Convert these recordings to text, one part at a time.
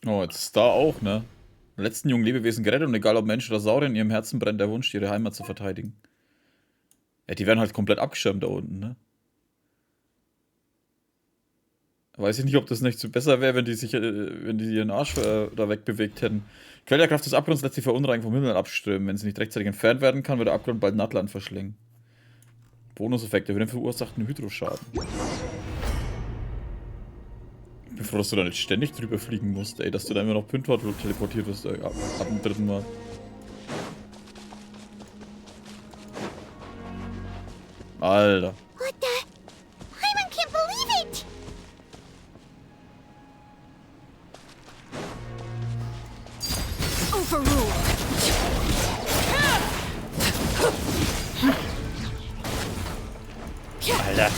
Oh, jetzt ist da auch, ne? Die letzten jungen Lebewesen gerettet und egal ob Mensch oder Saurier, in ihrem Herzen brennt der Wunsch, ihre Heimat zu verteidigen. Ja, die werden halt komplett abgeschirmt da unten, ne? Weiß ich nicht, ob das nicht so besser wäre, wenn die sich, wenn die ihren Arsch da wegbewegt hätten. Die Quellkraft des Abgrunds lässt die Verunreinigung vom Himmel abströmen. Wenn sie nicht rechtzeitig entfernt werden kann, wird der Abgrund bald Nattland verschlingen. Bonuseffekte für den verursachten Hydroschaden. Ich bin froh, dass du da nicht ständig drüber fliegen musst, ey, dass du da immer noch Pintwort teleportiert wirst, ab dem dritten Mal. Alter. What the? I can't believe it! Overruled. Alter.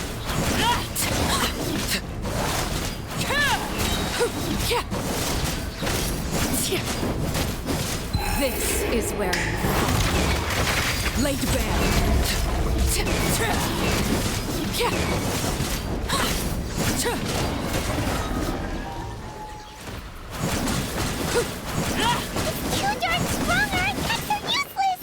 This is where laid bare. Too darn strong, or I'm so useless!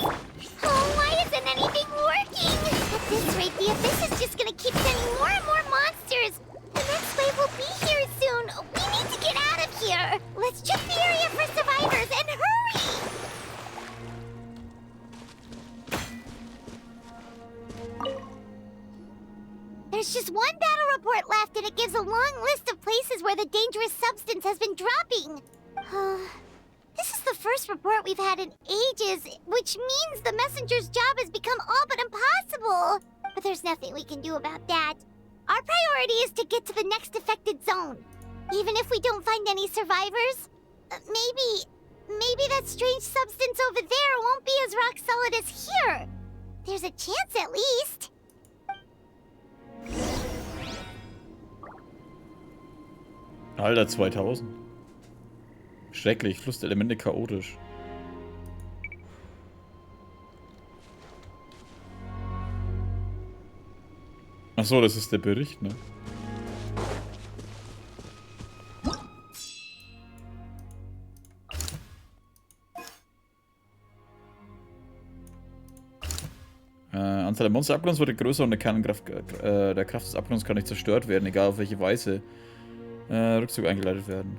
Oh, why isn't anything working? At this rate, the abyss is just gonna keep sending more and more monsters. The next wave will be here soon. We need to get out of here. Let's check the area for survivors and hurry! There's just one battle report left, and it gives a long list of places where the dangerous substance has been dropping. This is the first report we've had in ages, which means the messenger's job has become all but impossible. But there's nothing we can do about that. Our priority is to get to the next affected zone. Even if we don't find any survivors, maybe that strange substance over there won't be as rock solid as here. There's a chance at least. Alter, 2000. Schrecklich, Flusselemente chaotisch. Achso, das ist der Bericht, ne? Anzahl der Monsterabgrunds wurde größer und der Kernkraft der Kraft des Abgrunds kann nicht zerstört werden, egal auf welche Weise Rückzug eingeleitet werden.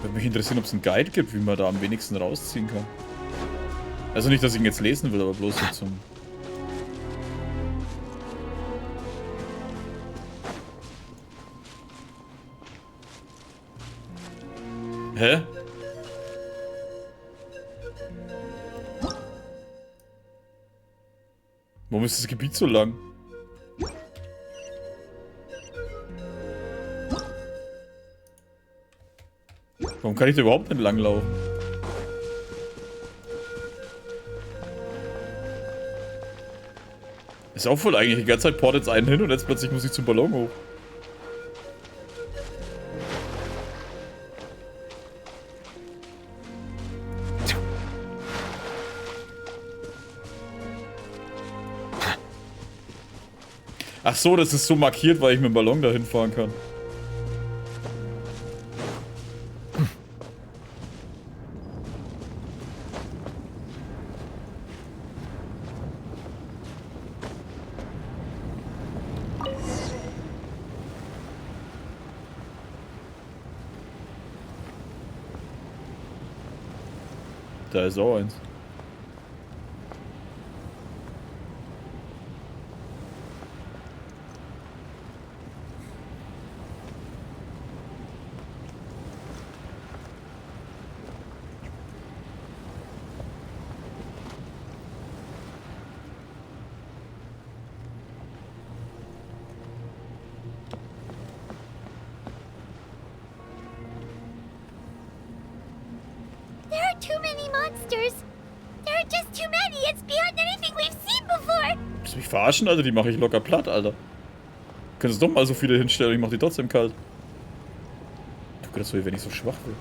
Würde mich interessieren, ob es einen Guide gibt, wie man da am wenigsten rausziehen kann. Also nicht, dass ich ihn jetzt lesen will, aber bloß so zum... Hä? Warum ist das Gebiet so lang? Warum kann ich da überhaupt nicht langlaufen? Ist auch voll eigentlich. Die ganze Zeit portet es einen hin und jetzt plötzlich muss ich zum Ballon hoch. Ach so, das ist so markiert, weil ich mit dem Ballon dahin fahren kann. Da ist auch eins. Too many monsters. There are just too many. It's beyond anything we've seen before. Willst du mich verarschen, Alter? Die mache ich locker platt, Alter. Du könntest doch mal so viele hinstellen und ich mach die trotzdem kalt. Tu das so, wenn ich so schwach will.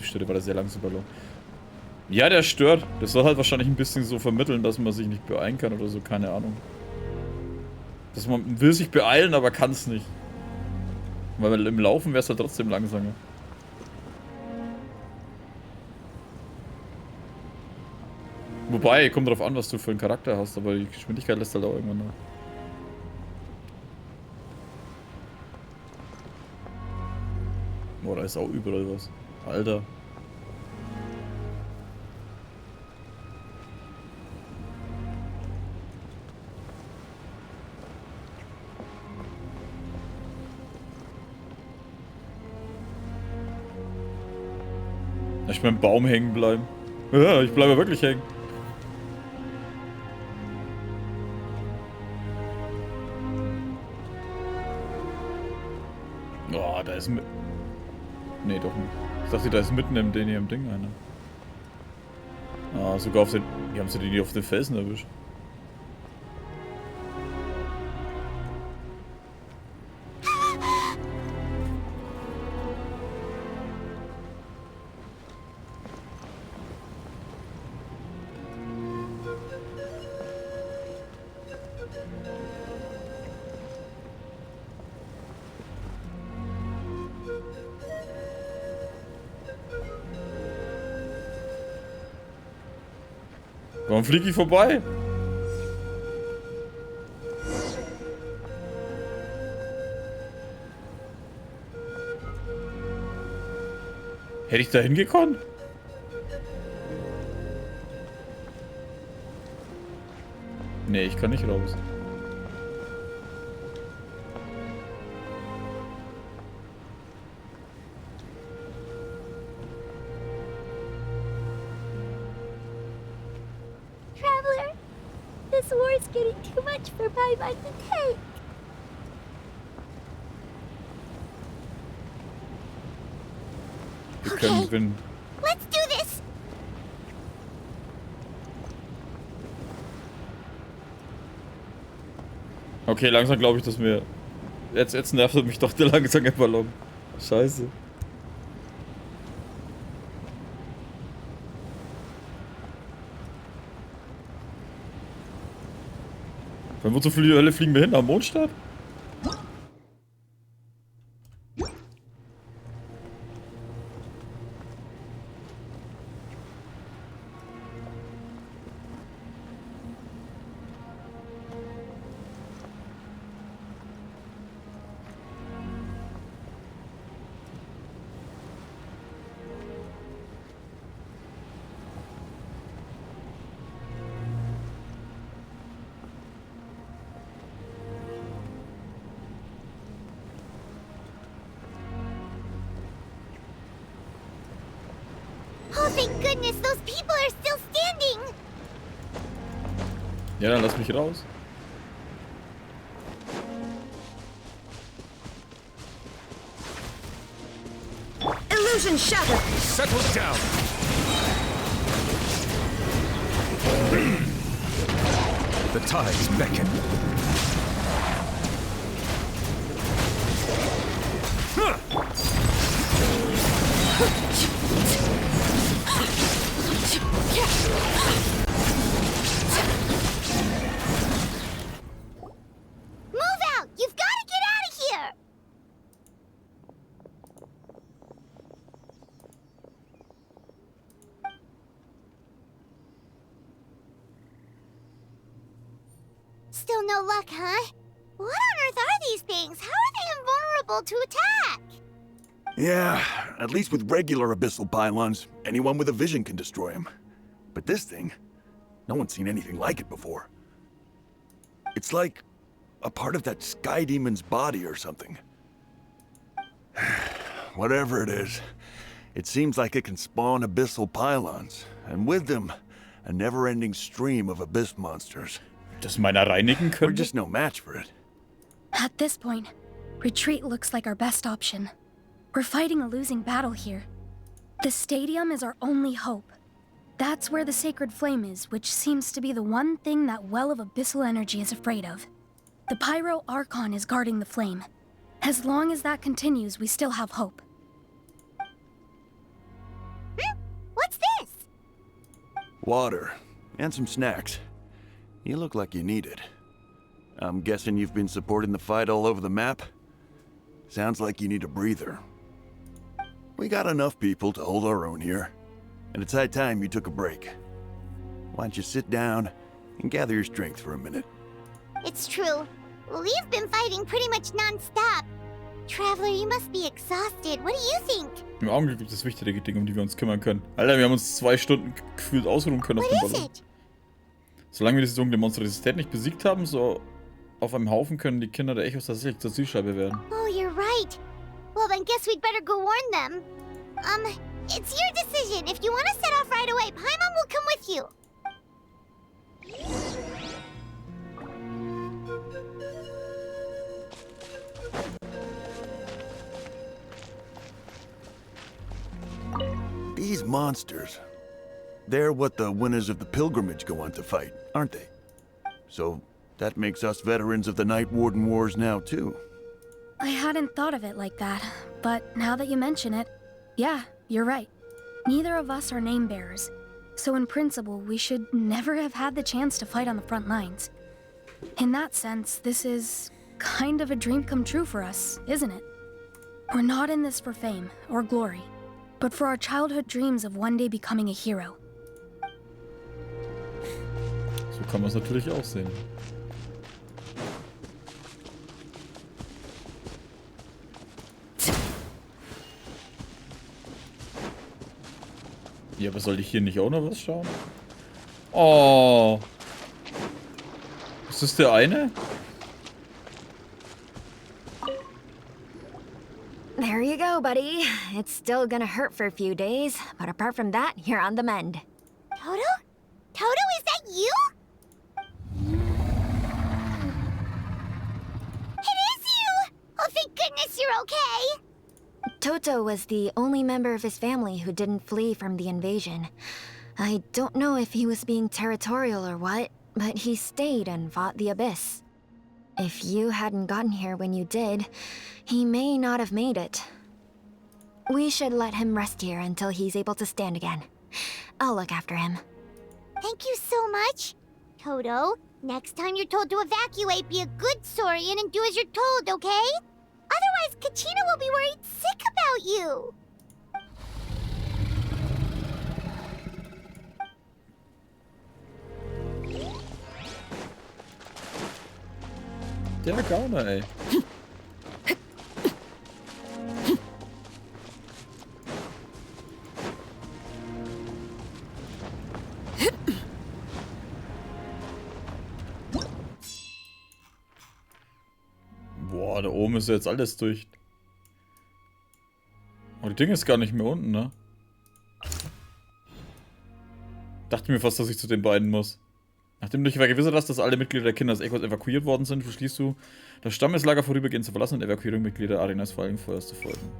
Halbstelle, war der sehr langsam Ballon. Ja, der stört. Das soll halt wahrscheinlich ein bisschen so vermitteln, dass man sich nicht beeilen kann oder so, keine Ahnung. Dass man will sich beeilen, aber kann es nicht. Weil im Laufen wäre es halt trotzdem langsamer. Wobei, kommt drauf an, was du für einen Charakter hast, aber die Geschwindigkeit lässt halt auch irgendwann nach. Boah, da ist auch überall was. Alter. Ich beim Baum hängen bleiben. Ja, ich bleibe wirklich hängen. Oh, da ist mit. Nee, doch nicht. Ich dachte, da ist mitten in dem Ding einer. Ah, sogar auf den. Wie haben sie die auf den Felsen erwischt? Warum fliege ich vorbei? Hätte ich da hingekommen? Nee, ich kann nicht raus. Traveler, this war is getting too much for my mind to take. Wir können gewinnen. Let's do this. Okay, langsam glaube ich, dass wir... Jetzt nervt mich doch der langsame Ballon. Scheiße. Von wo zur Hölle fliegen wir hin? Am Mondstadt? Oh, thank goodness, those people are still standing. Ja, dann lass mich raus. Illusion shattered. Settle down. The tides beckon. Move out! You've got to get out of here! Still no luck, huh? What on earth are these things? How are they invulnerable to attack? Yeah, at least with regular abyssal pylons, anyone with a vision can destroy them. But this thing, no one's seen anything like it before. It's like a part of that sky demon's body or something. Whatever it is, it seems like it can spawn abyssal pylons, and with them, a never-ending stream of abyss monsters. Das meiner reinigen We're können? just no match for it. At this point, retreat looks like our best option. We're fighting a losing battle here. The stadium is our only hope. That's where the sacred flame is, which seems to be the one thing that well of abyssal energy is afraid of. The Pyro Archon is guarding the flame. As long as that continues, we still have hope. Water. And some snacks. You look like you need it. I'm guessing you've been supporting the fight all over the map? Sounds like you need a breather. We got enough people to hold our own here. And it's high time you took a break. Why don't you sit down and gather your strength for a minute? It's true. We've been fighting pretty much non-stop. Traveler, you must be exhausted. What do you think? Im Augenblick gibt es wichtigere Dinge, um die wir uns kümmern können. Alter, wir haben uns 2 Stunden gefühlt ausruhen können auf dem What is Ballon. it? Solange wir diese dunkle Monstrosität nicht besiegt haben, so auf einem Haufen können die Kinder der Echos tatsächlich zur Zielscheibe werden. Oh, you're right. Well, then guess we'd better go warn them. It's your decision. If you want to set off right away, Paimon will come with you. These monsters. They're what the winners of the pilgrimage go on to fight, aren't they? So, that makes us veterans of the Night Warden Wars now, too. I hadn't thought of it like that, but now that you mention it, yeah, you're right. Neither of us are name bearers, so in principle, we should never have had the chance to fight on the front lines. In that sense, this is kind of a dream come true for us, isn't it? We're not in this for fame or glory, but for our childhood dreams of one day becoming a hero. So kann man es natürlich auch sehen. Ja, aber soll ich hier nicht auch noch was schauen? Oh. Ist das der eine? There you go, buddy. It's still gonna hurt for a few days, but apart from that, you're on the mend. Toto? Toto, is that you? It is you! Oh, thank goodness you're okay! Toto was the only member of his family who didn't flee from the invasion. I don't know if he was being territorial or what, but he stayed and fought the Abyss. If you hadn't gotten here when you did, he may not have made it. We should let him rest here until he's able to stand again. I'll look after him. Thank you so much. Toto, next time you're told to evacuate, be a good saurian and do as you're told, okay? Otherwise, Kachina will be worried sick about you. Der Gauner, ey. Boah, da oben ist ja jetzt alles durch. Oh, das Ding ist gar nicht mehr unten, ne? Dachte mir fast, dass ich zu den beiden muss. Nachdem du dich vergewissert hast, dass alle Mitglieder der Kinder des Echos evakuiert worden sind, beschließt du, das Stammeslager vorübergehend zu verlassen und Evakuierungsmitglieder der Arenas Fallenfeuers zu folgen.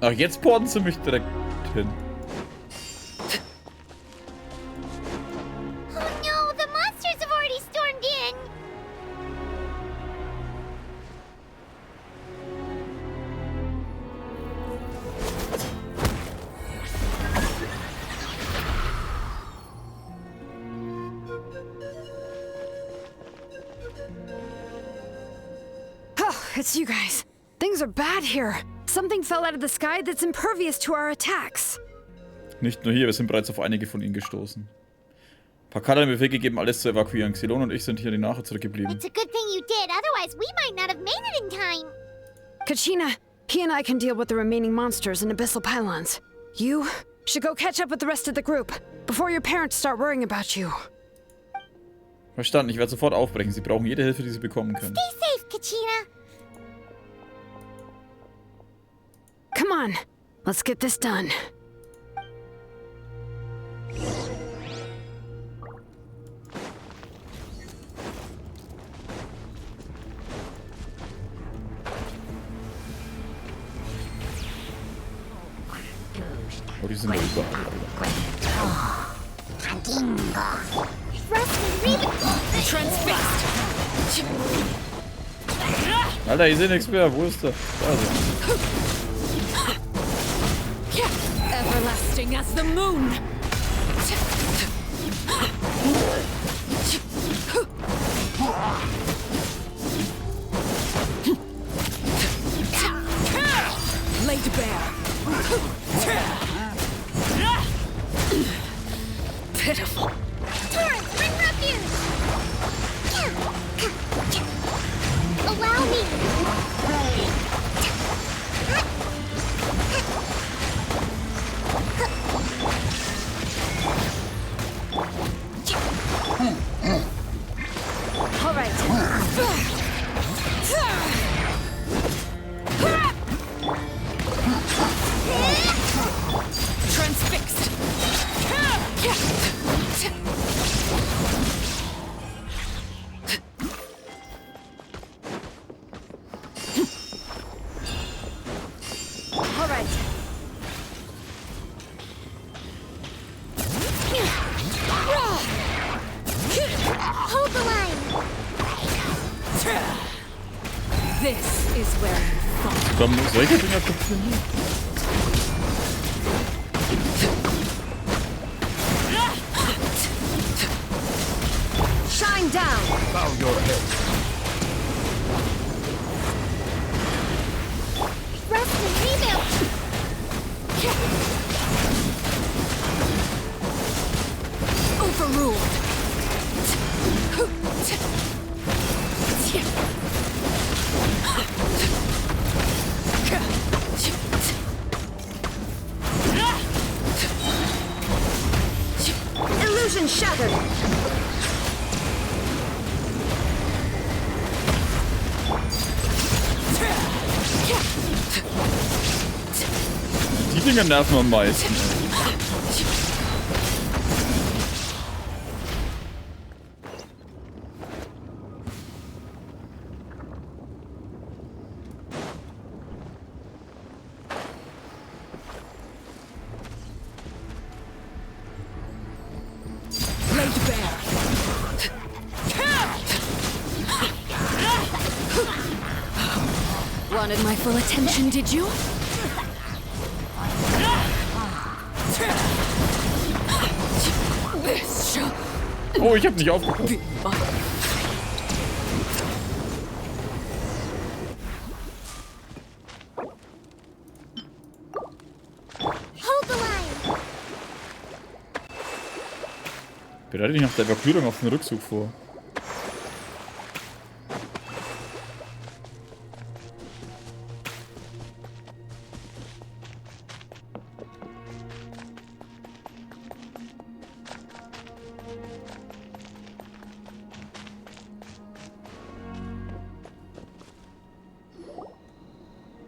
Ach, jetzt porten sie mich direkt hin. Oh no, the monsters have already stormed in. Oh, it's you guys. Things are bad here. Something fell out of the sky that's impervious to our attacks. Nicht nur hier, wir sind bereits auf einige von ihnen gestoßen. Pakal hat den Befehl gegeben, alles zu evakuieren. Xylon und ich sind hier die Nache zurückgeblieben. It's a good thing you did, otherwise we might not have made it in time. Kachina, he and I can deal with the remaining monsters and abyssal pylons. You should go catch up with the rest of the group before your parents start worrying about you. Verstanden, ich werde sofort aufbrechen. Sie brauchen jede Hilfe, die sie bekommen können. Stay safe, Kachina. Come on, let's get this done. Oh, die sind ja überall. Transfixed. Alter, ich sehe nichts mehr. Wo ist der? Da ist er. Everlasting as the moon. Laid bare. Pitiful. Torrent, bring refuge! Allow me! All right. Transfixed. All right. Hold the line! This is where you fall. Komm, solche Dinger funktionieren. Shine down. Bow your head. Rest and rebuild! Overruled. Illusion shattered. Die Dinger nerven am meisten. Laid bare. Wanted my full attention, did you? This shall Oh, ich hab nicht aufgepasst. be my Hold the line! Bereite dich nach der Evakuierung auf den Rückzug vor.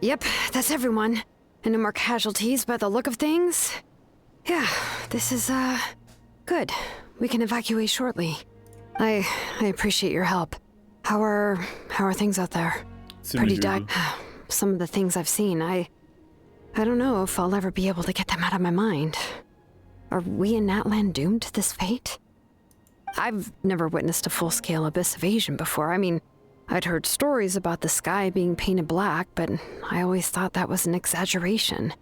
Yep, that's everyone. And no more casualties by the look of things. Yeah, this is, good. We can evacuate shortly. I appreciate your help. How are things out there? Pretty Ziemlich dark. übel. Some of the things I've seen, I don't know if I'll ever be able to get them out of my mind. Are we in Natlan doomed to this fate? I've never witnessed a full-scale abyss invasion before. I mean, I'd heard stories about the sky being painted black, but I always thought that was an exaggeration.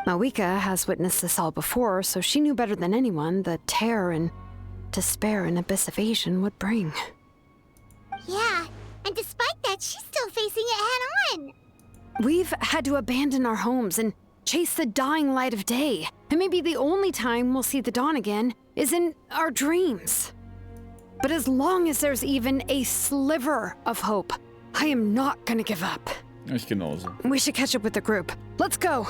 Mawika has witnessed this all before, so she knew better than anyone the terror and despair an abyss invasion would bring. Yeah, and despite that, she's still facing it head-on! We've had to abandon our homes and chase the dying light of day, and maybe the only time we'll see the dawn again is in our dreams. But as long as there's even a sliver of hope, I am not gonna give up. Ich genauso. We should catch up with the group. Let's go!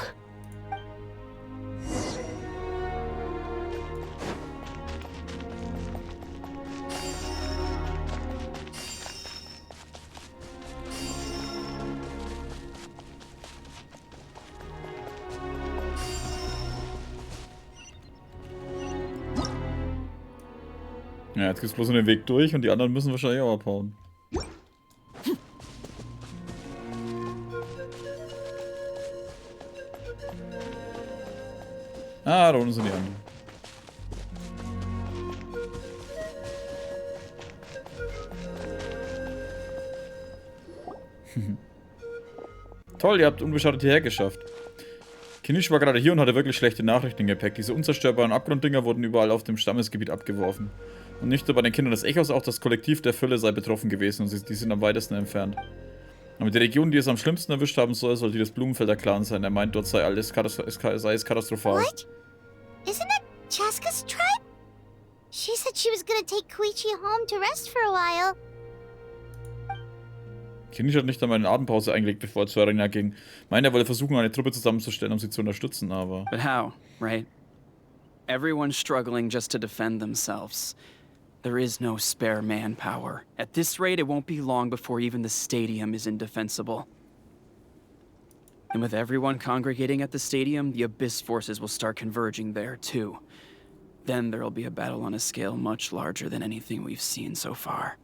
Ja, jetzt geht's bloß in den Weg durch und die anderen müssen wahrscheinlich auch abhauen. Ah, da unten sind die anderen. Toll, ihr habt unbeschadet hierher geschafft. Kinisch war gerade hier und hatte wirklich schlechte Nachrichten im Gepäck. Diese unzerstörbaren Abgrunddinger wurden überall auf dem Stammesgebiet abgeworfen. Und nicht nur bei den Kindern des Echos, auch das Kollektiv der Fülle sei betroffen gewesen und die sind am weitesten entfernt. Aber die Region, die es am schlimmsten erwischt haben soll die des Blumenfelder Clan sein. Er meint, dort sei es katastrophal. What? Isn't that Chaska's tribe? She said she was gonna take Koichi home to rest for a while. Kinisch hat nicht einmal eine Atempause eingelegt, bevor er zur Arena ging. Meint, er wolle versuchen, eine Truppe zusammenzustellen, um sie zu unterstützen, aber... But how, right? Everyone's struggling just to defend themselves. There is no spare manpower. At this rate, it won't be long before even the stadium is indefensible. And with everyone congregating at the stadium, the Abyss forces will start converging there, too. Then there'll be a battle on a scale much larger than anything we've seen so far.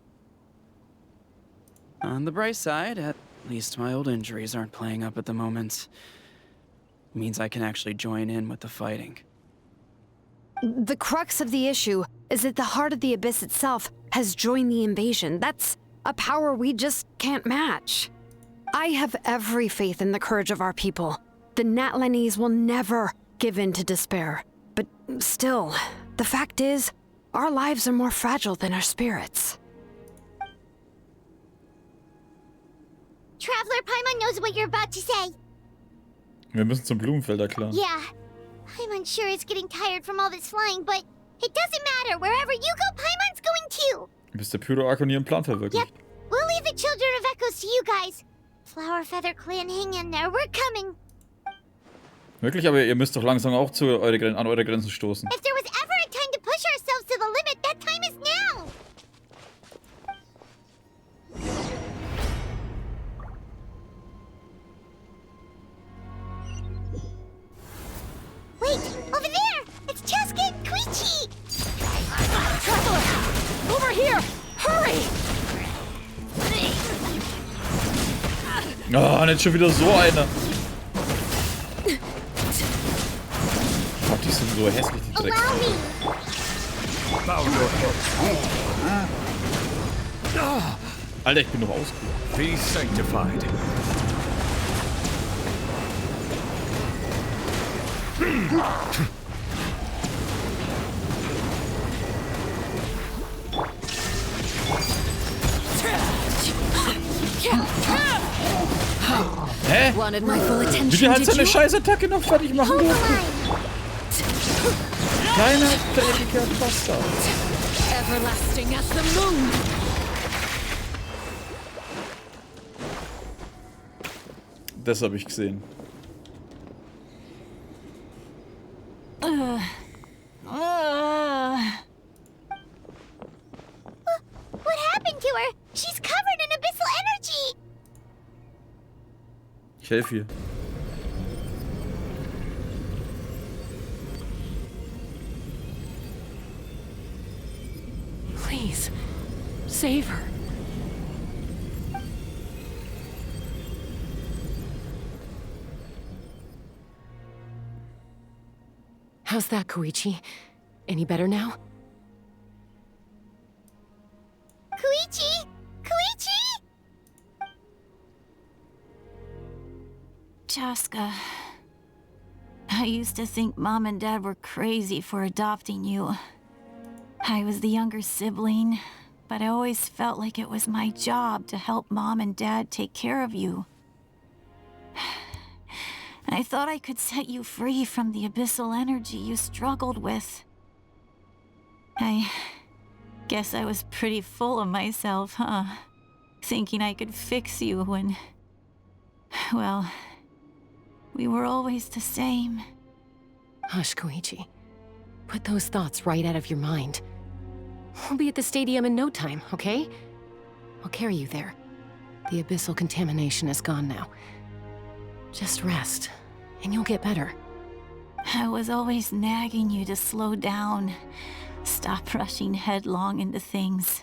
On the bright side, at least my old injuries aren't playing up at the moment. Means I can actually join in with the fighting. The crux of the issue is that the heart of the Abyss itself has joined the invasion. That's a power we just can't match. I have every faith in the courage of our people. The Natlanese will never give in to despair. But still, the fact is, our lives are more fragile than our spirits. Traveler Paimon knows what you're about to say. Wir müssen zum Blumenfelder Clan. Yeah. Paimon's sure is getting tired from all this flying, but it doesn't matter. Wherever you go, Paimon's going too. Bis der Pyro-Archon ihren Plan verwirklicht. Yep. We'll leave the Children of Echoes to you guys. Flower Feather Clan, hang in there. We're coming. Wirklich, aber ihr müsst doch langsam auch an eure Grenzen stoßen. If there was ever a time to push ourselves to the limit, that time is now. Wait, over there! It's Chaska and Koichi! Traveler! Over here! Hurry! Ah, nicht schon wieder so einer. Gott, die sind so hässlich, die Dreck. Allow me! Bow your head. Alter, ich bin noch ausgeruht. Be sanctified. Hä? Wanted my full attention, Wie die halt did seine you? Scheißattacke noch fertig machen Hold the durfte. line! Kleiner, dreckiger Bastard. Everlasting as the moon! Das habe ich gesehen. What happened to her? She's covered in abyssal energy! Ich helfe hier. Please, save her. How's that, Koichi? Any better now? Koichi! Koichi! Chaska, I used to think Mom and Dad were crazy for adopting you. I was the younger sibling, but I always felt like it was my job to help Mom and Dad take care of you. I thought I could set you free from the abyssal energy you struggled with. I guess I was pretty full of myself, huh? Thinking I could fix you when... well, we were always the same. Hush, Koichi. Put those thoughts right out of your mind. We'll be at the stadium in no time, okay? I'll carry you there. The abyssal contamination is gone now. Just rest, and you'll get better. I was always nagging you to slow down. Stop rushing headlong into things.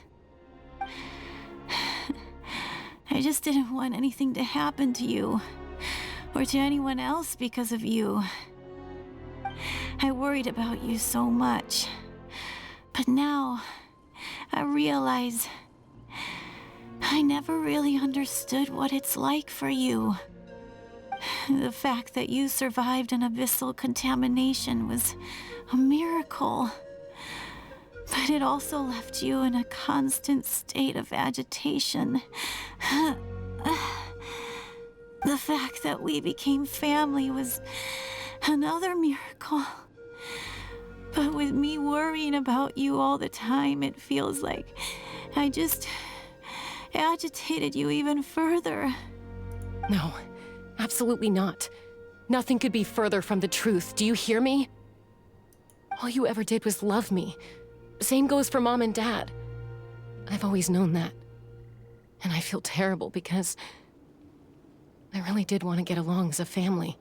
I just didn't want anything to happen to you, or to anyone else because of you. I worried about you so much. But now, I realize I never really understood what it's like for you. The fact that you survived an abyssal contamination was a miracle. But it also left you in a constant state of agitation. The fact that we became family was another miracle. But with me worrying about you all the time, it feels like I just agitated you even further. No, absolutely not. Nothing could be further from the truth. Do you hear me? All you ever did was love me. Same goes for Mom and Dad. I've always known that. And I feel terrible because I really did want to get along as a family.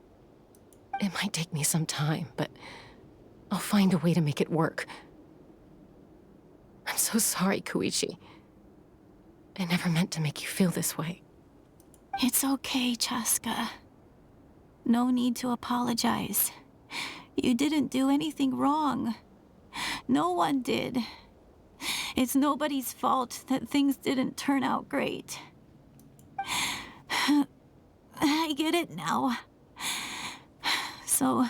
It might take me some time, but I'll find a way to make it work. I'm so sorry, Koichi. I never meant to make you feel this way. It's okay, Chaska. No need to apologize. You didn't do anything wrong. No one did. It's nobody's fault that things didn't turn out great. I get it now. So,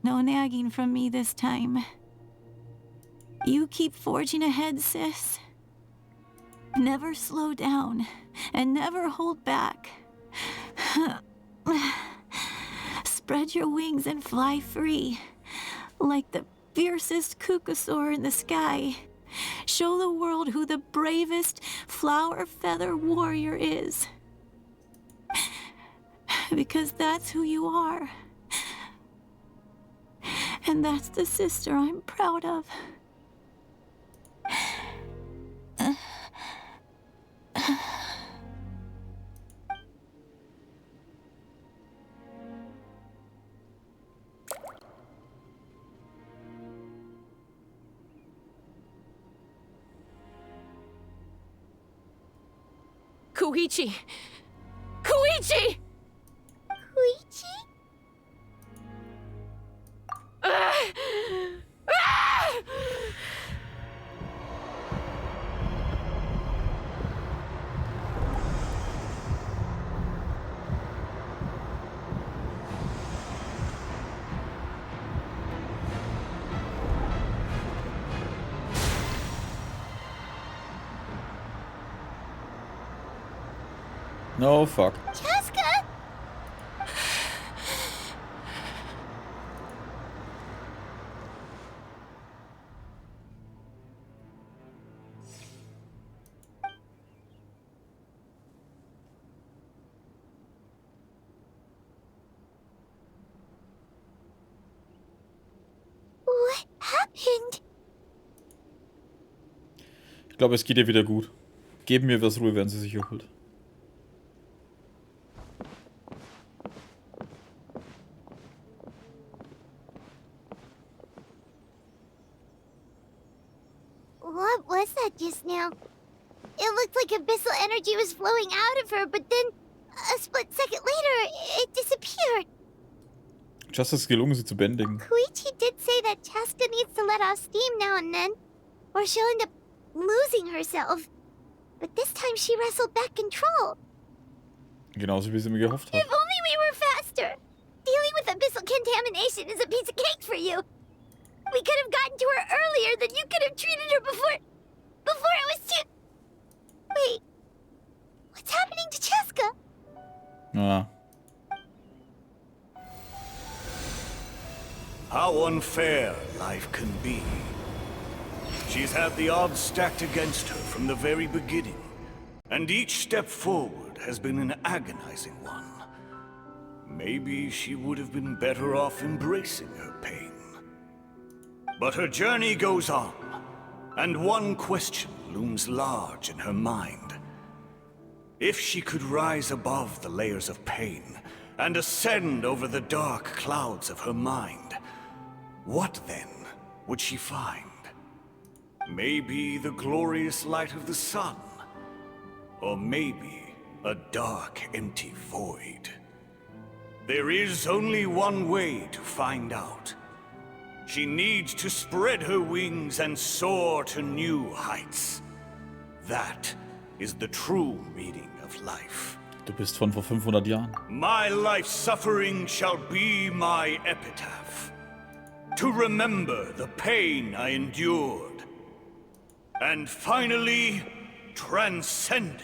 no nagging from me this time. You keep forging ahead, sis. Never slow down, and never hold back. Spread your wings and fly free, like the fiercest kukasaur in the sky. Show the world who the bravest flower feather warrior is. Because that's who you are. And that's the sister I'm proud of. Koichi! Koichi! Koichi? No, fuck. Chaska! What happened? Ich glaube, es geht ihr wieder gut. Geben mir was Ruhe, wenn sie sich erholt. What was that just now? It looked like abyssal energy was flowing out of her, but then a split second later, it disappeared. Just ist es gelungen, sie zu bändigen. Koichi did say that Chaska needs to let off steam now and then, or she'll end up losing herself. But this time she wrestled back control. Genauso wie sie mir gehofft hat. If only we were faster! Dealing with abyssal contamination is a piece of cake for you. We could have gotten to her earlier, then you could have treated her before it was too... Wait, what's happening to Chaska? Ah. How unfair life can be. She's had the odds stacked against her from the very beginning, and each step forward has been an agonizing one. Maybe she would have been better off embracing her pain. But her journey goes on, and one question looms large in her mind. If she could rise above the layers of pain and ascend over the dark clouds of her mind, what then would she find? Maybe the glorious light of the sun, or maybe a dark, empty void. There is only one way to find out. She needs to spread her wings and soar to new heights. That is the true meaning of life. Du bist von vor 500 Jahren. My life's suffering shall be my epitaph. To remember the pain I endured. And finally, transcended.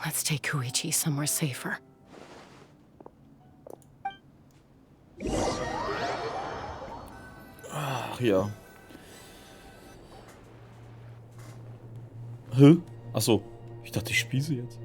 Let's take Koichi somewhere safer. Ach ja. Hä? Achso. Ich dachte, ich spieße jetzt.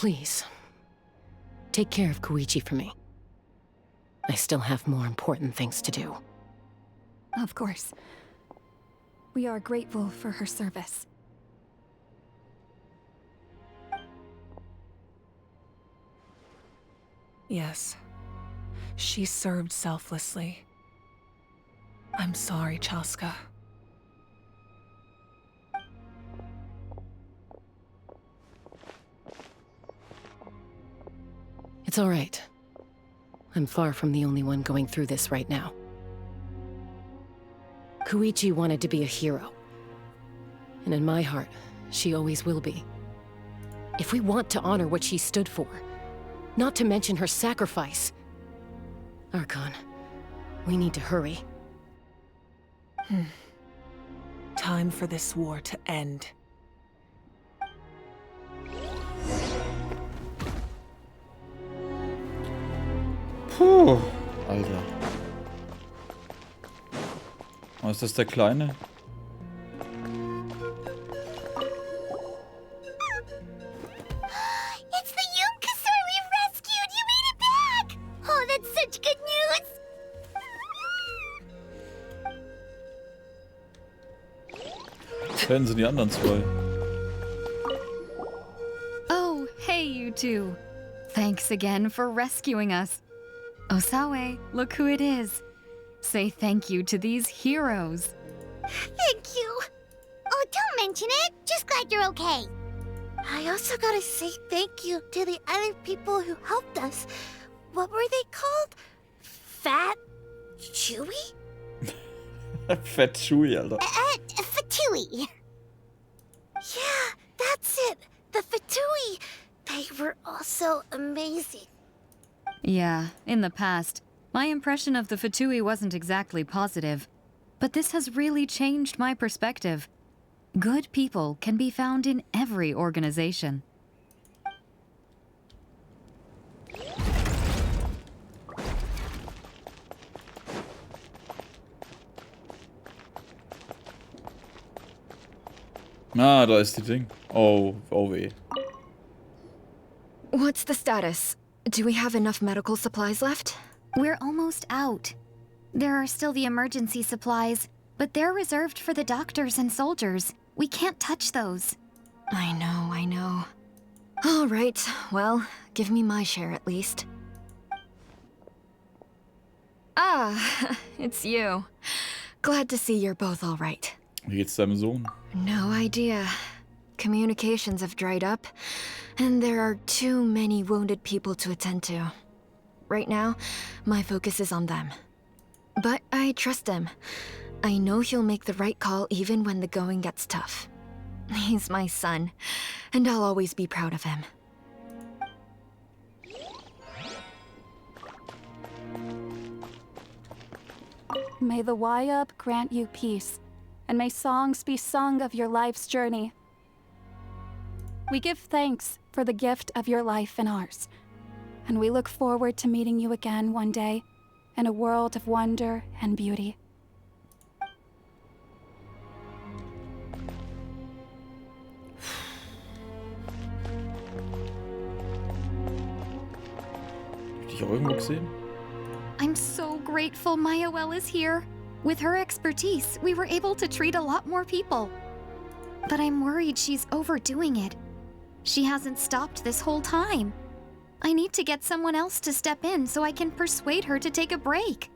Please, take care of Koichi for me. I still have more important things to do. Of course. We are grateful for her service. Yes. She served selflessly. I'm sorry, Chaska. It's all right. I'm far from the only one going through this right now. Koichi wanted to be a hero. And in my heart, she always will be. If we want to honor what she stood for, not to mention her sacrifice, Archon, we need to hurry. Time for this war to end. Puh, Alter. Oh, ist das der Kleine? It's the Yunkasaur we've rescued! You made it back! Oh, that's such good news! Kennen Sie die anderen zwei? Oh, hey you two. Thanks again for rescuing us. Osawe, look who it is. Say thank you to these heroes. Thank you! Oh, don't mention it! Just glad you're okay. I also gotta say thank you to the other people who helped us. What were they called? Fat? Chewy? Fett Schui, Alter. Fatui. Yeah, that's it. The Fatui. They were also amazing. Yeah, in the past, my impression of the Fatui wasn't exactly positive. But this has really changed my perspective. Good people can be found in every organization. Ah, da ist die Ding. Oh, oh weh. What's the status? Do we have enough medical supplies left? We're almost out. There are still the emergency supplies, but they're reserved for the doctors and soldiers. We can't touch those. I know. All right, well, give me my share at least. Ah, it's you. Glad to see you're both all right. Wie geht's deinem Sohn? No idea. Communications have dried up, and there are too many wounded people to attend to. Right now, my focus is on them. But I trust him. I know he'll make the right call even when the going gets tough. He's my son, and I'll always be proud of him. May the Wayub grant you peace, and may songs be sung of your life's journey. We give thanks for the gift of your life and ours, and we look forward to meeting you again one day in a world of wonder and beauty. dich auch irgendwo gesehen? I'm so grateful Mayawell is here. With her expertise, we were able to treat a lot more people. But I'm worried she's overdoing it. She hasn't stopped this whole time. I need to get someone else to step in so I can persuade her to take a break.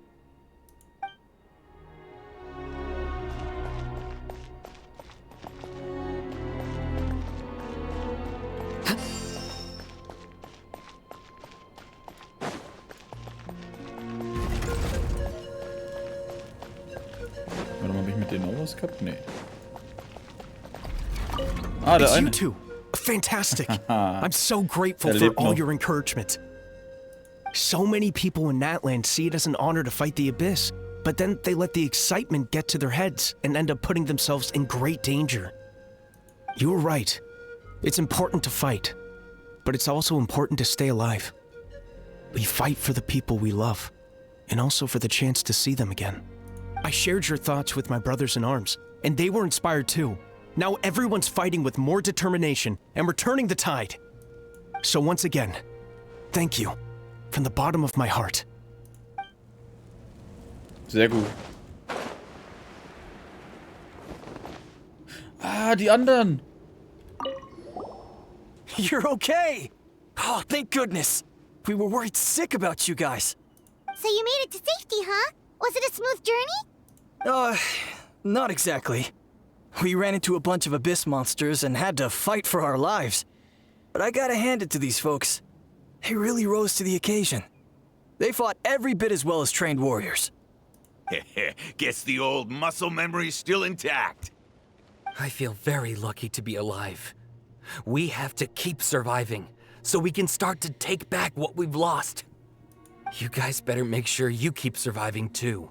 Warte mal, hab ich mit denen auch was gehabt? Nee. Ah, der It's eine. you two. Fantastic. I'm so grateful for Erlebe all noch. your encouragement. So many people in Natland see it as an honor to fight the Abyss, but then they let the excitement get to their heads and end up putting themselves in great danger. You were right. It's important to fight, but it's also important to stay alive. We fight for the people we love, and also for the chance to see them again. I shared your thoughts with my brothers in arms, and they were inspired too. Now everyone's fighting with more determination and returning the tide. So once again, thank you from the bottom of my heart. Sehr gut. Ah, die anderen. You're okay! Oh, thank goodness! We were worried sick about you guys. So you made it to safety, huh? Was it a smooth journey? Not exactly. We ran into a bunch of abyss monsters and had to fight for our lives. But I gotta hand it to these folks. They really rose to the occasion. They fought every bit as well as trained warriors. Guess the old muscle memory's still intact. I feel very lucky to be alive. We have to keep surviving, so we can start to take back what we've lost. You guys better make sure you keep surviving too.